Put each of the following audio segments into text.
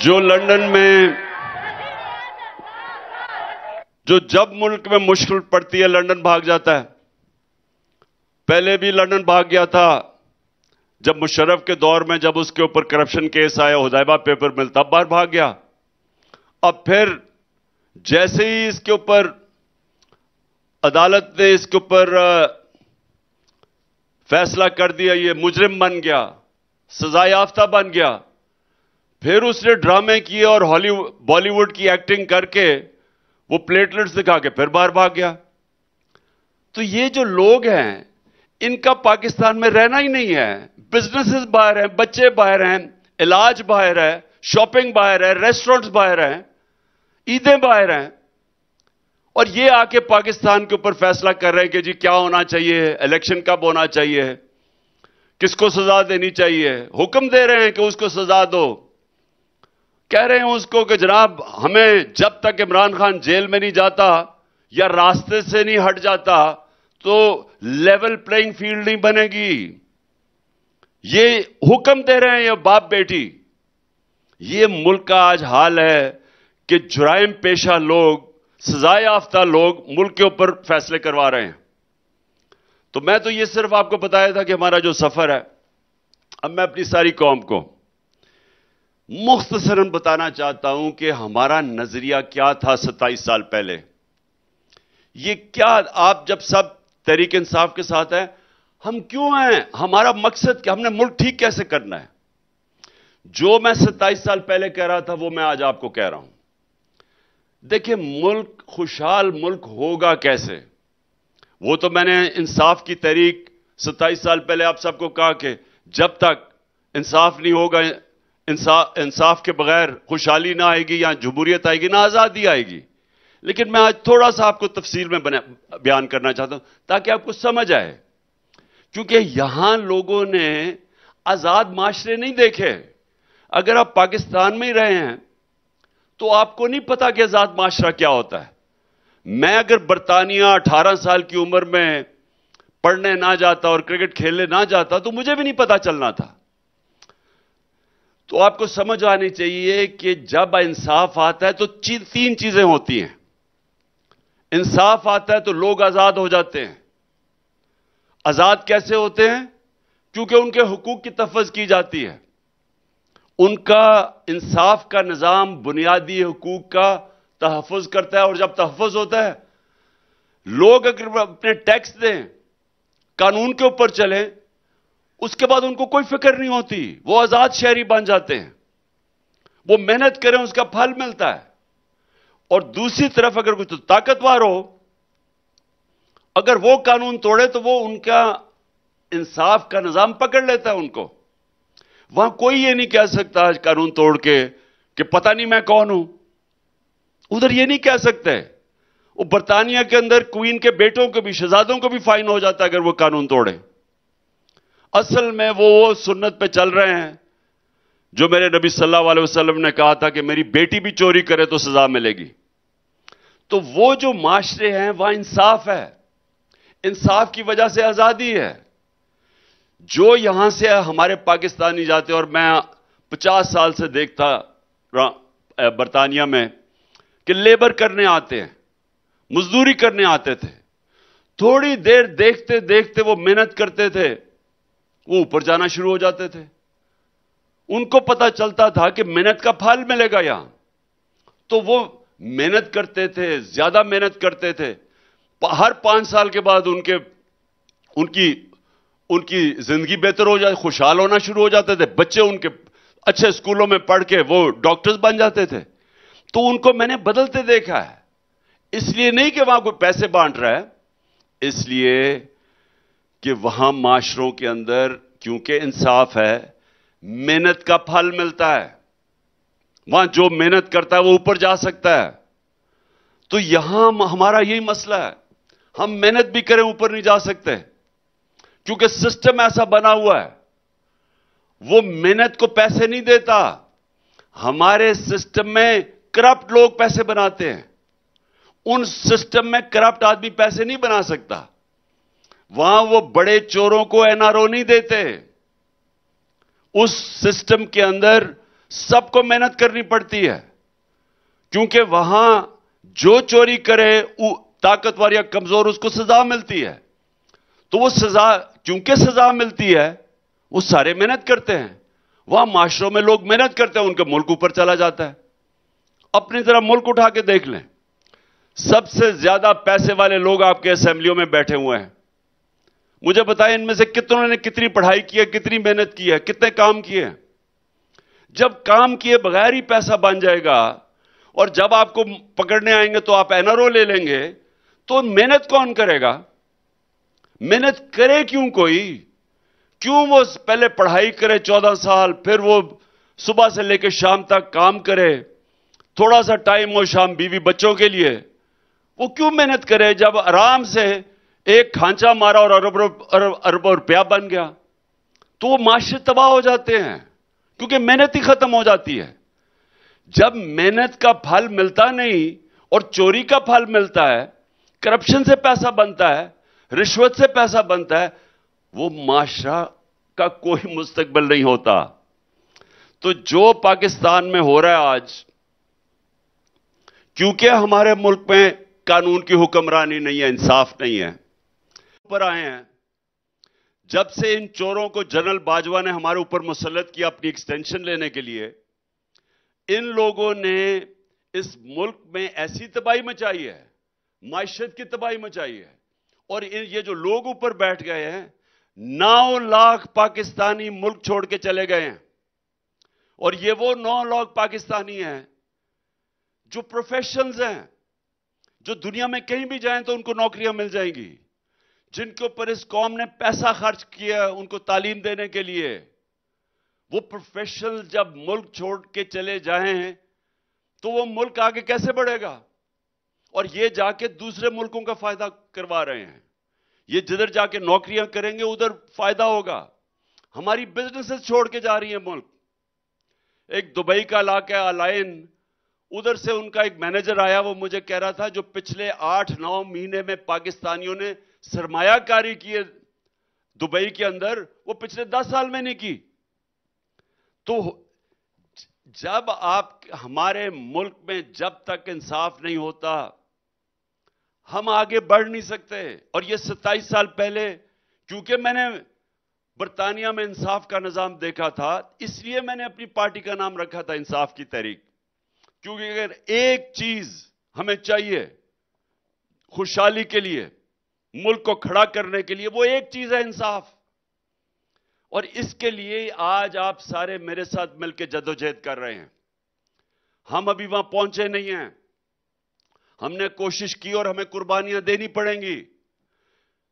جو لندن میں جب ملک میں مشکل پڑتی ہے لندن بھاگ جاتا ہے. پہلے بھی لندن بھاگ گیا تھا جب مشرف کے دور میں جب اس کے اوپر کرپشن کیس آیا, حدیبہ پیپر مل, تب باہر بھاگ گیا. اب پھر جیسے ہی اس کے اوپر عدالت نے اس کے اوپر فیصلہ کر دیا, یہ مجرم بن گیا, سزا یافتہ بن گیا, پھر اس نے ڈرامے کیے اور بالی ووڈ کی ایکٹنگ کر کے وہ پلیٹلٹس دکھا کے پھر باہر بھاگ گیا. تو یہ جو لوگ ہیں ان کا پاکستان میں رہنا ہی نہیں ہے. بزنسز باہر ہیں, بچے باہر ہیں, علاج باہر ہے, شاپنگ باہر ہے, ریسٹورنٹس باہر ہیں, عیدیں باہر ہیں, اور یہ آ کے پاکستان کے اوپر فیصلہ کر رہے ہیں کہ جی کیا ہونا چاہیے, الیکشن کب ہونا چاہیے, کس کو سزا دینی چاہیے, حکم دے رہے ہیں کہ اس کو سزا دو. کہہ رہے ہیں اس کو کہ جناب ہمیں جب تک عمران خان جیل میں نہیں جاتا یا راستے سے نہیں ہٹ جاتا تو لیول پلینگ فیلڈ نہیں بنے گی. یہ حکم دے رہے ہیں یہ باپ بیٹی. یہ ملک کا آج حال ہے کہ جرائم پیشہ لوگ, سزا یافتہ لوگ ملک کے اوپر فیصلے کروا رہے ہیں. تو میں تو یہ صرف آپ کو بتایا تھا کہ ہمارا جو سفر ہے. اب میں اپنی ساری قوم کو مختصراً بتانا چاہتا ہوں کہ ہمارا نظریہ کیا تھا 27 سال پہلے. یہ کیا, آپ جب سب تحریک انصاف کے ساتھ ہیں, ہم کیوں ہیں, ہمارا مقصد کہ ہم نے ملک ٹھیک کیسے کرنا ہے. جو میں 27 سال پہلے کہہ رہا تھا وہ میں آج آپ کو کہہ رہا ہوں. دیکھیں ملک خوشحال ملک ہوگا کیسے, وہ تو میں نے انصاف کی تحریک 27 سال پہلے آپ سب کو کہا کہ جب تک انصاف نہیں ہوگا, انصاف کے بغیر خوشحالی نہ آئے گی, یا جمہوریت آئے گی, نہ آزادی آئے گی. لیکن میں آج تھوڑا سا آپ کو تفصیل میں بیان کرنا چاہتا ہوں تاکہ آپ کو سمجھ آئے. کیونکہ یہاں لوگوں نے آزاد معاشرے نہیں دیکھے. اگر آپ پاکستان میں ہی رہے ہیں تو آپ کو نہیں پتا کہ آزاد معاشرہ کیا ہوتا ہے. میں اگر برطانیہ 18 سال کی عمر میں پڑھنے نہ جاتا اور کرکٹ کھیلنے نہ جاتا تو مجھے بھی نہیں پتا چلنا تھا. تو آپ کو سمجھ آنی چاہیے کہ جب انصاف آتا ہے تو 3 چیزیں ہوتی ہیں. انصاف آتا ہے تو لوگ آزاد ہو جاتے ہیں. آزاد کیسے ہوتے ہیں؟ کیونکہ ان کے حقوق کی تفویض کی جاتی ہے. ان کا انصاف کا نظام بنیادی حقوق کا تحفظ کرتا ہے, اور جب تحفظ ہوتا ہے لوگ اگر اپنے ٹیکس دیں, قانون کے اوپر چلیں, اس کے بعد ان کو کوئی فکر نہیں ہوتی, وہ آزاد شہری بن جاتے ہیں. وہ محنت کریں اس کا پھل ملتا ہے. اور دوسری طرف اگر کوئی طاقتور ہو, اگر وہ قانون توڑے تو وہ ان کا انصاف کا نظام پکڑ لیتا ہے ان کو. وہاں کوئی یہ نہیں کہہ سکتا قانون توڑ کے کہ پتہ نہیں میں کون ہوں. ادھر یہ نہیں کہہ سکتے. وہ برطانیہ کے اندر کوئین کے بیٹوں کو بھی, شہزادوں کو بھی فائن ہو جاتا ہے اگر وہ قانون توڑے. اصل میں وہ سنت پہ چل رہے ہیں جو میرے نبی صلی اللہ علیہ وسلم نے کہا تھا کہ میری بیٹی بھی چوری کرے تو سزا ملے گی. تو وہ جو معاشرے ہیں وہاں انصاف ہے, انصاف کی وجہ سے آزادی ہے. جو یہاں سے ہمارے پاکستانی جاتے, اور میں 50 سال سے دیکھتا برطانیہ میں کہ لیبر کرنے آتے ہیں, مزدوری کرنے آتے تھے, تھوڑی دیر دیکھتے دیکھتے وہ محنت کرتے تھے, وہ اوپر جانا شروع ہو جاتے تھے. ان کو پتا چلتا تھا کہ محنت کا پھل ملے گا یہاں, تو وہ محنت کرتے تھے, زیادہ محنت کرتے تھے. ہر 5 سال کے بعد ان کی زندگی بہتر ہو جائے, خوشحال ہونا شروع ہو جاتے تھے. بچے ان کے اچھے اسکولوں میں پڑھ کے وہ ڈاکٹرز بن جاتے تھے. تو ان کو میں نے بدلتے دیکھا ہے. اس لیے نہیں کہ وہاں کوئی پیسے بانٹ رہا ہے, اس لیے کہ وہاں معاشروں کے اندر کیونکہ انصاف ہے, محنت کا پھل ملتا ہے. وہاں جو محنت کرتا ہے وہ اوپر جا سکتا ہے. تو یہاں ہمارا یہی مسئلہ ہے, ہم محنت بھی کریں اوپر نہیں جا سکتے کیونکہ سسٹم ایسا بنا ہوا ہے. وہ محنت کو پیسے نہیں دیتا. ہمارے سسٹم میں کرپٹ لوگ پیسے بناتے ہیں. ان سسٹم میں کرپٹ آدمی پیسے نہیں بنا سکتا. وہاں وہ بڑے چوروں کو این آر او نہیں دیتے. اس سسٹم کے اندر سب کو محنت کرنی پڑتی ہے، کیونکہ وہاں جو چوری کرے طاقتور یا کمزور اس کو سزا ملتی ہے. تو وہ سزا، کیونکہ سزا ملتی ہے، وہ سارے محنت کرتے ہیں. وہاں معاشروں میں لوگ محنت کرتے ہیں، ان کے ملک اوپر چلا جاتا ہے. اپنی طرح ملک اٹھا کے دیکھ لیں، سب سے زیادہ پیسے والے لوگ آپ کے اسمبلیوں میں بیٹھے ہوئے ہیں. مجھے بتائیں ان میں سے کتنوں نے کتنی پڑھائی کی ہے، کتنی محنت کی ہے، کتنے کام کیے ہیں؟ جب کام کیے بغیر ہی پیسہ بن جائے گا اور جب آپ کو پکڑنے آئیں گے تو آپ این آر او لے لیں گے، تو محنت کون کرے گا؟ محنت کرے کیوں کوئی؟ کیوں وہ پہلے پڑھائی کرے 14 سال، پھر وہ صبح سے لے کے شام تک کام کرے، تھوڑا سا ٹائم ہو شام بیوی بچوں کے لیے، وہ کیوں محنت کرے جب آرام سے ایک کھانچا مارا اور اربوں روپیہ بن گیا؟ تو وہ معاشرے تباہ ہو جاتے ہیں کیونکہ محنت ہی ختم ہو جاتی ہے. جب محنت کا پھل ملتا نہیں اور چوری کا پھل ملتا ہے، کرپشن سے پیسہ بنتا ہے، رشوت سے پیسہ بنتا ہے، وہ معاشرہ کا کوئی مستقبل نہیں ہوتا. تو جو پاکستان میں ہو رہا ہے آج، کیونکہ ہمارے ملک میں قانون کی حکمرانی نہیں ہے، انصاف نہیں ہے، اوپر آئے ہیں. جب سے ان چوروں کو جنرل باجوہ نے ہمارے اوپر مسلط کیا اپنی ایکسٹینشن لینے کے لیے، ان لوگوں نے اس ملک میں ایسی تباہی مچائی ہے، معیشت کی تباہی مچائی ہے. اور یہ جو لوگ اوپر بیٹھ گئے ہیں، 9 لاکھ پاکستانی ملک چھوڑ کے چلے گئے ہیں. اور یہ وہ 9 لاکھ پاکستانی ہیں جو پروفیشنلز ہیں، جو دنیا میں کہیں بھی جائیں تو ان کو نوکریاں مل جائیں گی، جن کے اوپر اس قوم نے پیسہ خرچ کیا ان کو تعلیم دینے کے لیے. وہ پروفیشنل جب ملک چھوڑ کے چلے جائیں تو وہ ملک آگے کیسے بڑھے گا؟ اور یہ جا کے دوسرے ملکوں کا فائدہ کروا رہے ہیں. یہ جدھر جا کے نوکریاں کریں گے ادھر فائدہ ہوگا. ہماری بزنسز چھوڑ کے جا رہی ہیں ملک. ایک دبئی کا علاقہ الائن، ادھر سے ان کا ایک مینیجر آیا، وہ مجھے کہہ رہا تھا جو پچھلے 8-9 مہینے میں پاکستانیوں نے سرمایہ کاری کی ہے دبئی کے اندر، وہ پچھلے 10 سال میں نہیں کی. تو جب آپ ہمارے ملک میں جب تک انصاف نہیں ہوتا ہم آگے بڑھ نہیں سکتے. اور یہ 27 سال پہلے، کیونکہ میں نے برطانیہ میں انصاف کا نظام دیکھا تھا، اس لیے میں نے اپنی پارٹی کا نام رکھا تھا انصاف کی تحریک. کیونکہ اگر ایک چیز ہمیں چاہیے خوشحالی کے لیے، ملک کو کھڑا کرنے کے لیے، وہ ایک چیز ہے انصاف. اور اس کے لیے آج آپ سارے میرے ساتھ مل کے جدوجہد کر رہے ہیں. ہم ابھی وہاں پہنچے نہیں ہیں، ہم نے کوشش کی اور ہمیں قربانیاں دینی پڑیں گی،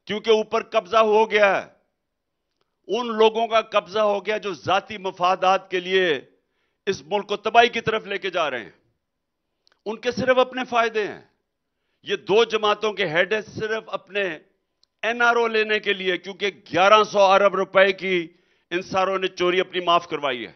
کیونکہ اوپر قبضہ ہو گیا ہے. ان لوگوں کا قبضہ ہو گیا جو ذاتی مفادات کے لیے اس ملک کو تباہی کی طرف لے کے جا رہے ہیں. ان کے صرف اپنے فائدے ہیں. یہ 2 جماعتوں کے ہیڈ ہیں، صرف اپنے این آر او لینے کے لیے، کیونکہ 1100 ارب روپے کی ان ساروں نے چوری اپنی معاف کروائی ہے.